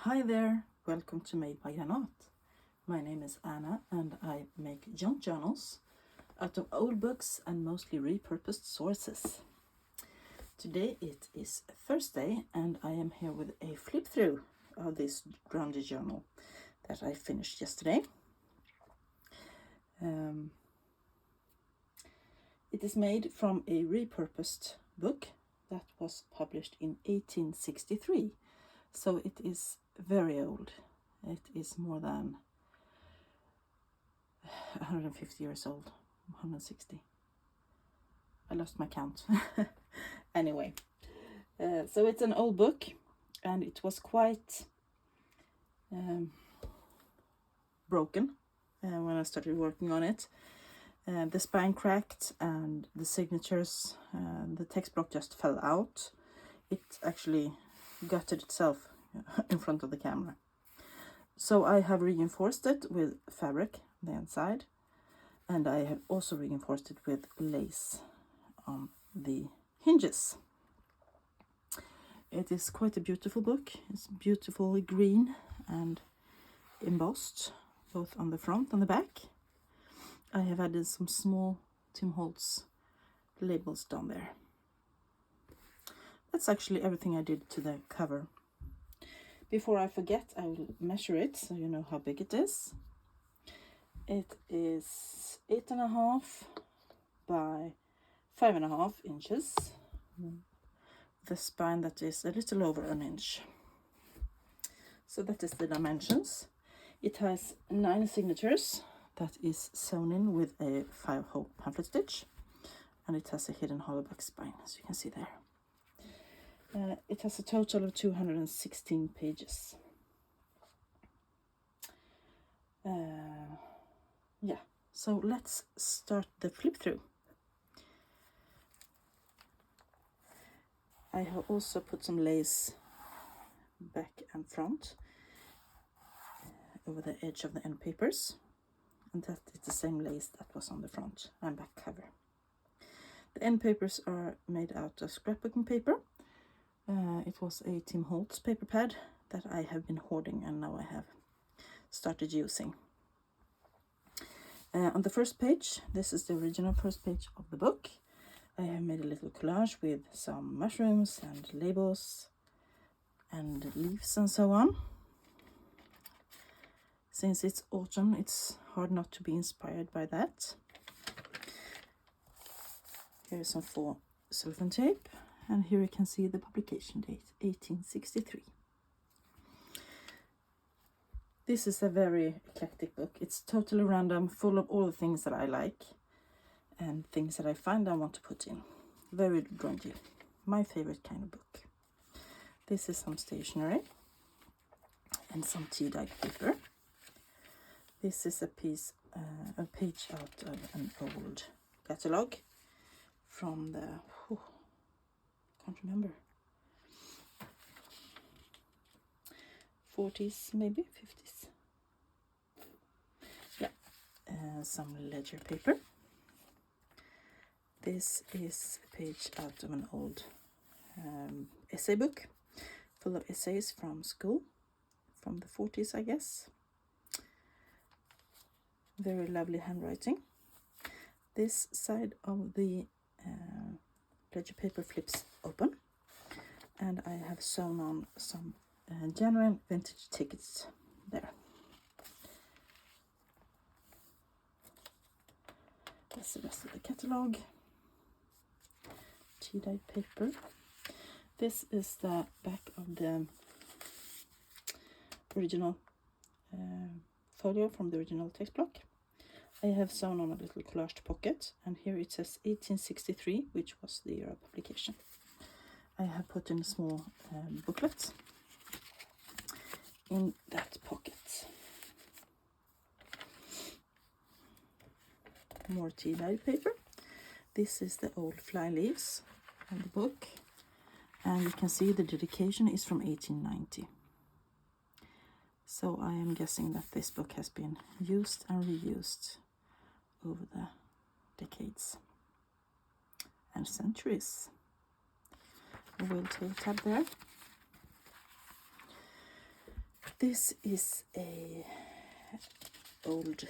Hi there, welcome to Made by Granat. My name is Anna and I make junk journals out of old books and mostly repurposed sources. Today it is Thursday and I am here with a flip through of this Grundy journal that I finished yesterday. It is made from a repurposed book that was published in 1863. So it is very old. It is more than 150 years old, 160. I lost my count. Anyway, so it's an old book and it was quite broken when I started working on it. The spine cracked and the signatures, the text block just fell out. It actually gutted itself in front of the camera. So I have reinforced it with fabric on the inside, and I have also reinforced it with lace on the hinges. It is quite a beautiful book. It's beautifully green and embossed both on the front and the back. I have added some small Tim Holtz labels down there. That's actually everything I did to the cover. Before I forget, I will measure it so you know how big it is. It is 8.5 by 5.5 inches. The spine that is a little over an inch. So that is the dimensions. It has 9 signatures that is sewn in with a 5-hole pamphlet stitch, and it has a hidden hollow back spine, as you can see there. It has a total of 216 pages. Yeah, so let's start the flip through. I have also put some lace back and front over the edge of the end papers, and that is the same lace that was on the front and back cover. The end papers are made out of scrapbooking paper. It was a Tim Holtz paper pad that I have been hoarding and now I have started using. On the first page, this is the original first page of the book. I have made a little collage with some mushrooms and labels and leaves and so on. Since it's autumn, it's hard not to be inspired by that. Here is some 4 cellophane tape. And here you can see the publication date, 1863. This is a very eclectic book. It's totally random, full of all the things that I like and things that I find I want to put in. Very Grundy, my favorite kind of book. This is some stationery and some tea-dyed paper. This is a page out of an old catalog from the... can't remember, 40s, maybe 50s. Yeah, some ledger paper. This is a page out of an old essay book full of essays from school, from the 40s, I guess. Very lovely handwriting. This side of the ledger paper flips open, and I have sewn on some genuine vintage tickets there. That's the rest of the catalogue. Tea-dyed paper. This is the back of the original folio from the original text block. I have sewn on a little collaged pocket, and here it says 1863, which was the year of publication. I have put in a small booklet in that pocket. More tea-dyed paper. This is the old fly leaves of the book, and you can see the dedication is from 1890. So I am guessing that this book has been used and reused over the decades and centuries. A whale tail tab there. This is a old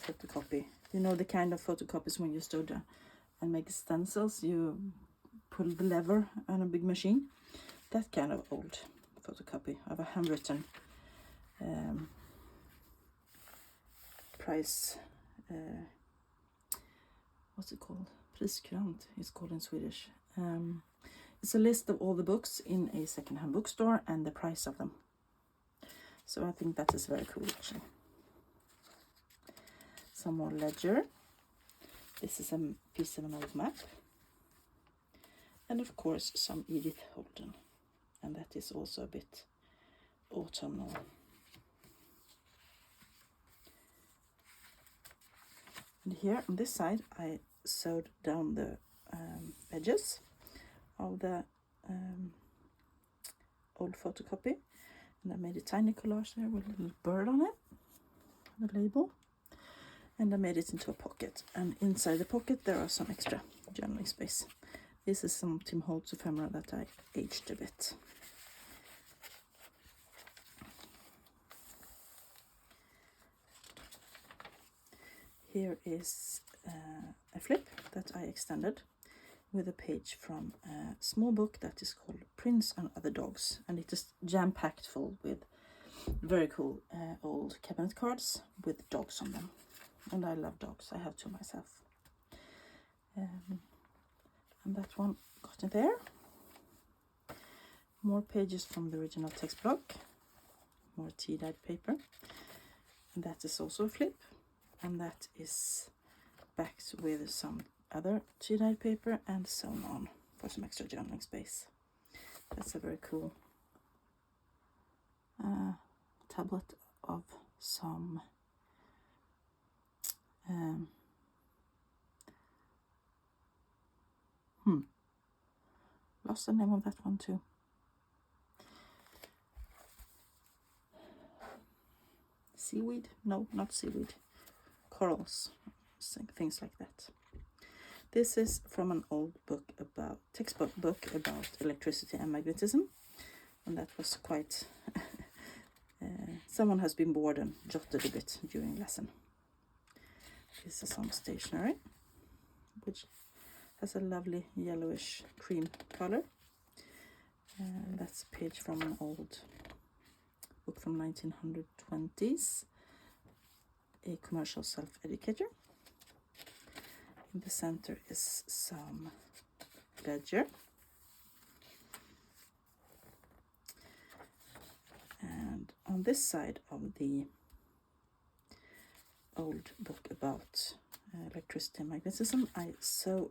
photocopy. You know the kind of photocopies when you stood and make stencils, you pull the lever on a big machine. That kind of old photocopy of a handwritten price. What's it called? Priskrant is called in Swedish. It's a list of all the books in a secondhand bookstore and the price of them. So I think that is very cool actually. Some more ledger. This is a piece of an old map. And of course some Edith Holden. And that is also a bit autumnal. And here on this side I sewed down the edges of the old photocopy. And I made a tiny collage there with a little bird on it, the label. And I made it into a pocket. And inside the pocket there are some extra journaling space. This is some Tim Holtz ephemera that I aged a bit. Here is a flip that I extended with a page from a small book that is called Prince and Other Dogs, and it is jam-packed full with very cool old cabinet cards with dogs on them. And I love dogs, I have two myself. And that one got in there. More pages from the original text block, more tea-dyed paper, and that is also a flip, and that is backed with some other tea-dyed paper and sewn on for some extra journaling space. That's a very cool tablet of some lost the name of that one too. Seaweed? No, not seaweed. Corals, things like that. This is from an old book about, textbook book about electricity and magnetism, and that was quite someone has been bored and jotted a bit during lesson. This is some stationery, which has a lovely yellowish cream color. That's a page from an old book from 1920s, a commercial self-educator. In the center is some ledger. And on this side of the old book about electricity and magnetism, I sew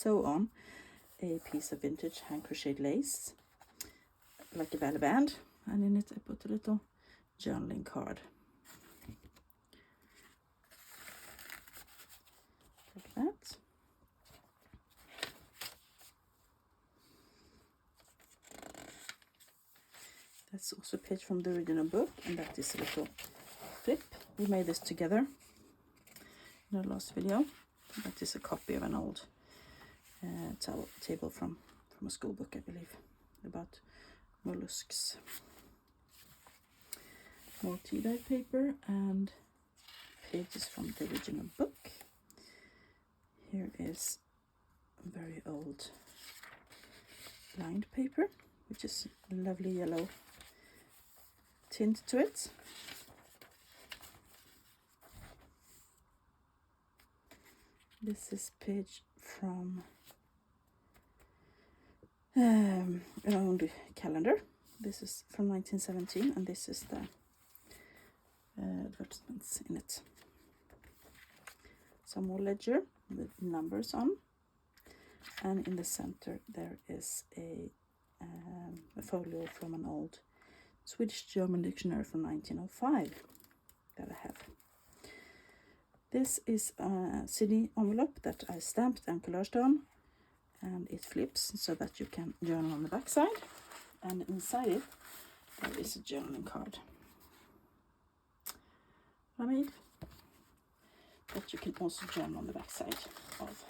on a piece of vintage hand crocheted lace, like a belly band, and in it I put a little journaling card. Like that. That's also a page from the original book, and that is a little flip. We made this together in our last video. That is a copy of an old table from a school book, I believe, about mollusks. More tea-dye paper and pages from the original book. Here is very old lined paper, which is a lovely yellow tint to it. This is page from an old calendar. This is from 1917, and this is the advertisements in it. Some more ledger with numbers on, and in the center there is a folio from an old Swedish-German dictionary from 1905 that I have. This is a CD envelope that I stamped and collaged on, and it flips so that you can journal on the back side, and inside it there is a journaling card I made that you can also journal on the back side of.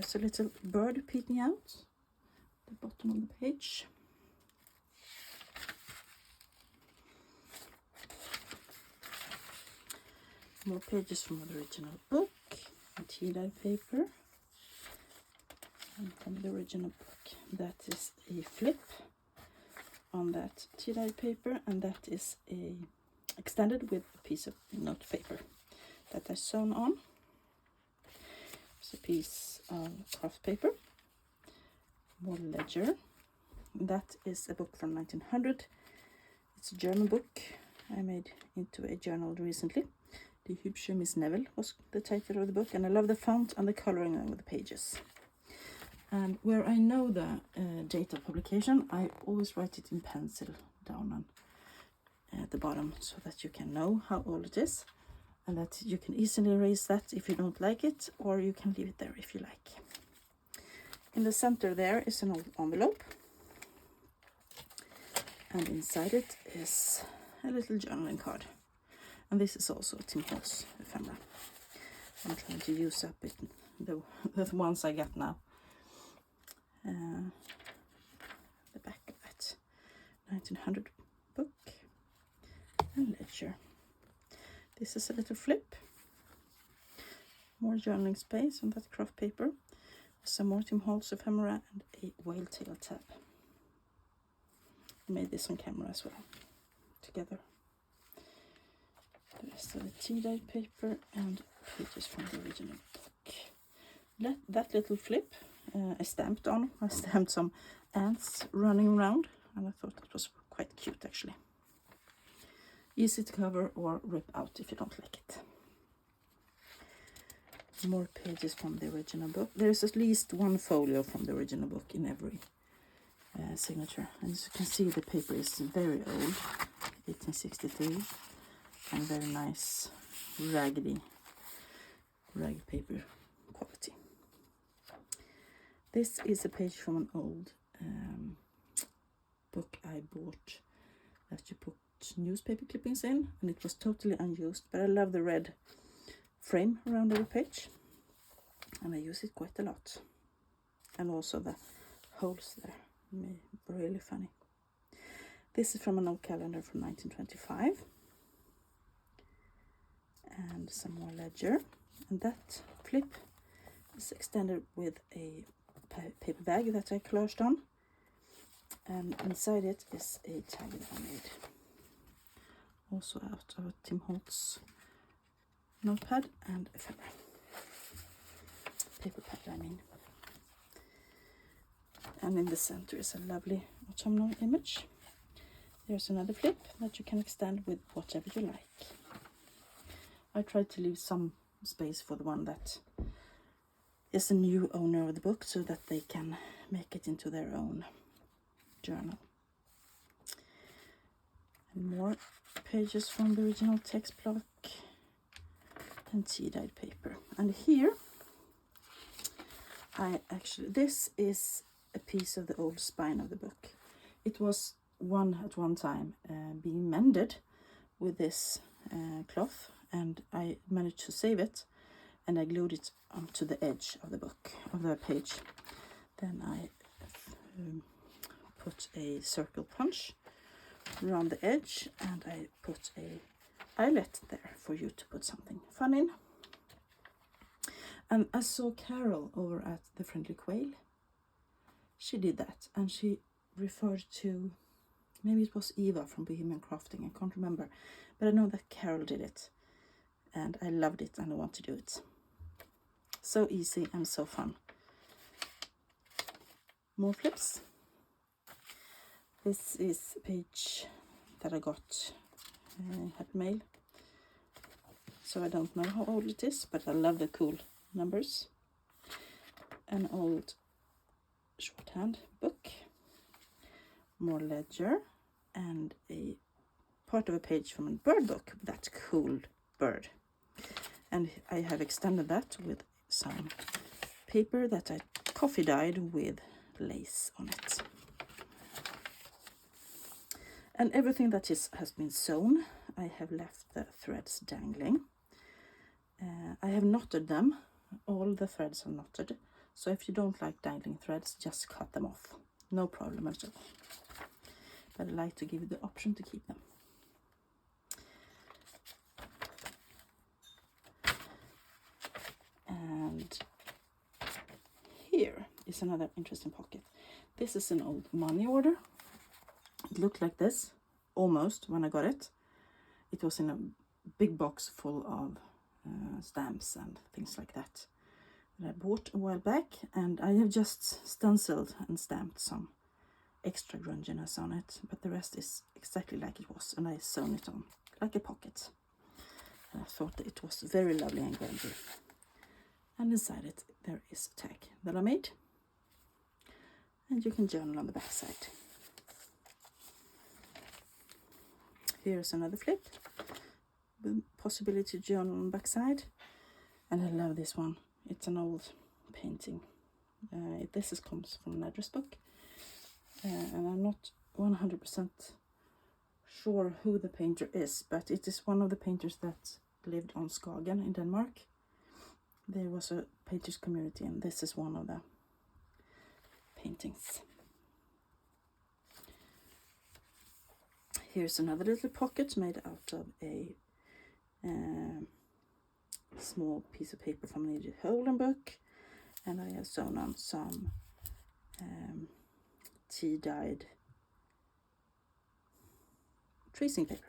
There's a little bird peeking out the bottom of the page. More pages from the original book, and tea-dye paper, and from the original book. That is a flip on that tea-dye paper, and that is a extended with a piece of note paper that I sewn on. It's a piece of craft paper, more ledger. That is a book from 1900. It's a German book I made into a journal recently. Die hübsche Miss Neville was the title of the book, and I love the font and the coloring of the pages. And where I know the date of publication, I always write it in pencil down on at the bottom, so that you can know how old it is, and that you can easily erase that if you don't like it, or you can leave it there if you like. In the center there is an old envelope, and inside it is a little journaling card. And this is also a Tim Holtz ephemera. I'm trying to use up it, the ones I got now. The back of that 1900 book and ledger. This is a little flip. More journaling space on that craft paper. Some more Tim Holtz ephemera and a whale tail tab. I made this on camera as well, together. The rest of the tea-dye paper and pages from the original book. That little flip I stamped on. I stamped some ants running around, and I thought that was quite cute actually. Easy to cover or rip out if you don't like it. More pages from the original book. There's at least one folio from the original book in every signature. And as you can see, the paper is very old, 1863, and very nice rag paper quality. This is a page from an old book I bought that you put newspaper clippings in, and it was totally unused, but I love the red frame around the page, and I use it quite a lot. And also the holes there, really funny. This is from an old calendar from 1925, and some more ledger, and that flip is extended with a paper bag that I collaged on, and inside it is a tag that I made, also out of a Tim Holtz notepad and ephemera. Paper pad, I mean. And in the center is a lovely autumnal image. There's another flip that you can extend with whatever you like. I tried to leave some space for the one that is the new owner of the book, so that they can make it into their own journal. And more pages from the original text block and tea-dyed paper. And here this is a piece of the old spine of the book. It was at one time being mended with this cloth, and I managed to save it, and I glued it onto the edge of the book, of the page. Then I put a circle punch around the edge, and I put a eyelet there for you to put something fun in. And I saw Carol over at the Friendly Quail. She did that, and she referred to, maybe it was Eva from Bohemian Crafting, I can't remember, but I know that Carol did it, and I loved it, and I want to do it. So easy and so fun. More flips. This is a page that I got Happy Mail, so I don't know how old it is, but I love the cool numbers. An old shorthand book, more ledger, and a part of a page from a bird book, that cool bird. And I have extended that with some paper that I coffee dyed with lace on it. And everything that has been sewn, I have left the threads dangling. I have knotted them. All the threads are knotted, So if you don't like dangling threads, just cut them off. No problem at all. But I like to give you the option to keep them. And here is another interesting pocket. This is an old money order. It looked like this, almost, when I got it. It was in a big box full of stamps and things like that I bought a while back, and I have just stenciled and stamped some extra grunginess on it, but the rest is exactly like it was, and I sewn it on like a pocket. And I thought that it was very lovely and grungy. And inside it there is a tag that I made, and you can journal on the back side. Here's another flip, the possibility to journal on the back side, and I love this one. It's an old painting. This comes from an address book, and I'm not 100% sure who the painter is, but it is one of the painters that lived on Skagen in Denmark. There was a painters community, and this is one of the paintings. Here's another little pocket made out of a small piece of paper from an Edith Holden book, and I have sewn on some tea-dyed tracing paper.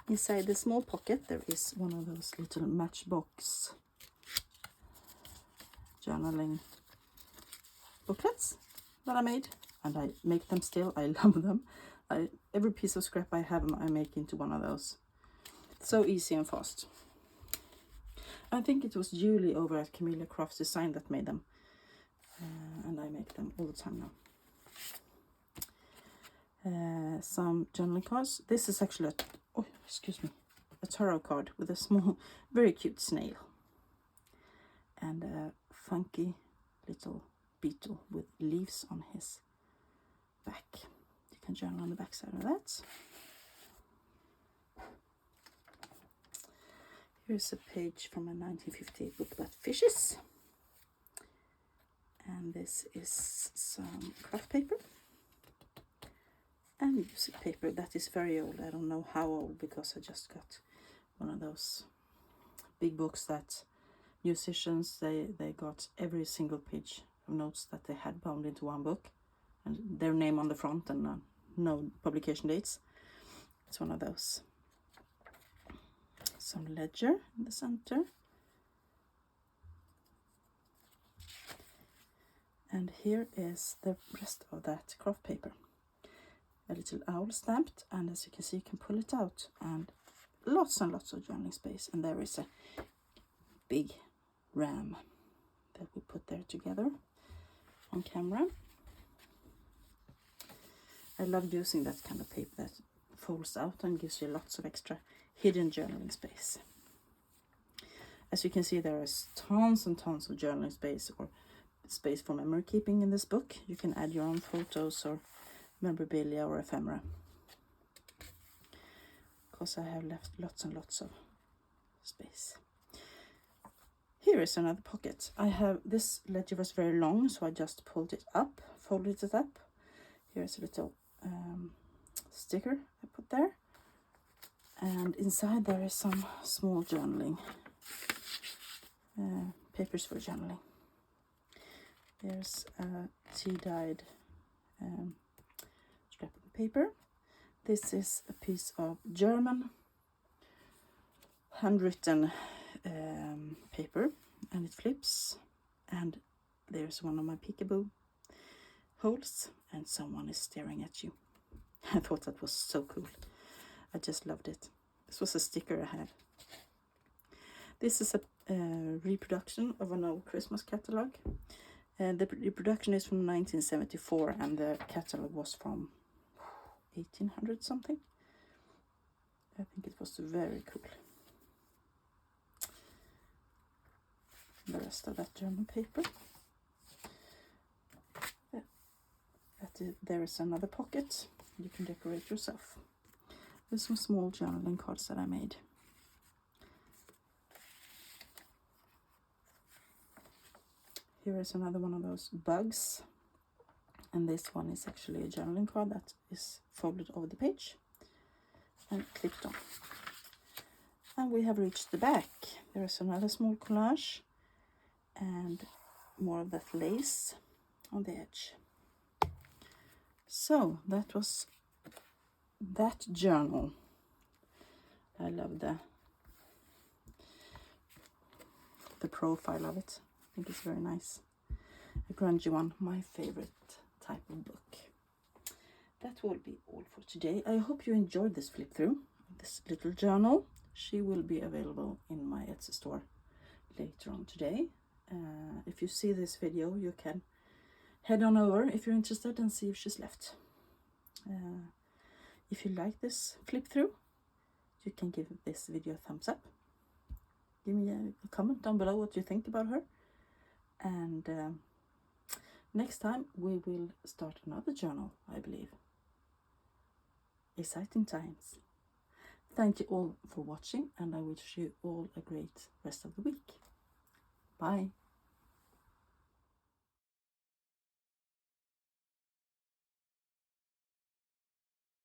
Inside the small pocket there is one of those little matchbox journaling booklets that I made, and I make them still. I love them. Every piece of scrap I have, I make into one of those. So easy and fast. I think it was Julie over at Camilla Crafts Design that made them, and I make them all the time now. Some journaling cards. This is actually a tarot card with a small, very cute snail and a funky little beetle with leaves on his back. You can journal on the back side of that. Here's a page from a 1958 book about fishes. And this is some craft paper and music paper that is very old. I don't know how old, because I just got one of those big books that musicians, they got every single page of notes that they had bound into one book and their name on the front and no publication dates. It's one of those. Some ledger in the center. And here is the rest of that craft paper. A little owl stamped, and as you can see, you can pull it out, and lots of journaling space. And there is a big ram that we put there together on camera. I love using that kind of paper that folds out and gives you lots of extra hidden journaling space. As you can see, there is tons and tons of journaling space, or space for memory keeping in this book. You can add your own photos or memorabilia or ephemera, because I have left lots and lots of space. Here is another pocket. I have this ledger was very long, so I just pulled it up, folded it up. Here's a little sticker I put there, and inside there is some small journaling papers for journaling. There's a tea-dyed scrapbook paper. This is a piece of German handwritten paper, and it flips, and there's one of my peekaboo holes, and someone is staring at you. I thought that was so cool. I just loved it. This was a sticker I had. This is a reproduction of an old Christmas catalog. The reproduction is from 1974, and the catalog was from 1800 something. I think it was very cool. The rest of that German paper. There is another pocket. You can decorate yourself. There's some small journaling cards that I made. Here is another one of those bugs, and this one is actually a journaling card that is folded over the page and clipped on. And we have reached the back. There is another small collage and more of that lace on the edge. So that was that journal. I love the profile of it. I think it's very nice. A grungy one, my favorite type of book. That will be all for today. I hope you enjoyed this flip through, this little journal. She will be available in my Etsy store later on today. If you see this video, you can head on over if you're interested and see if she's left. If you like this flip through, you can give this video a thumbs up. Give me a comment down below what you think about her. And next time we will start another journal, I believe. Exciting times. Thank you all for watching, and I wish you all a great rest of the week. Bye.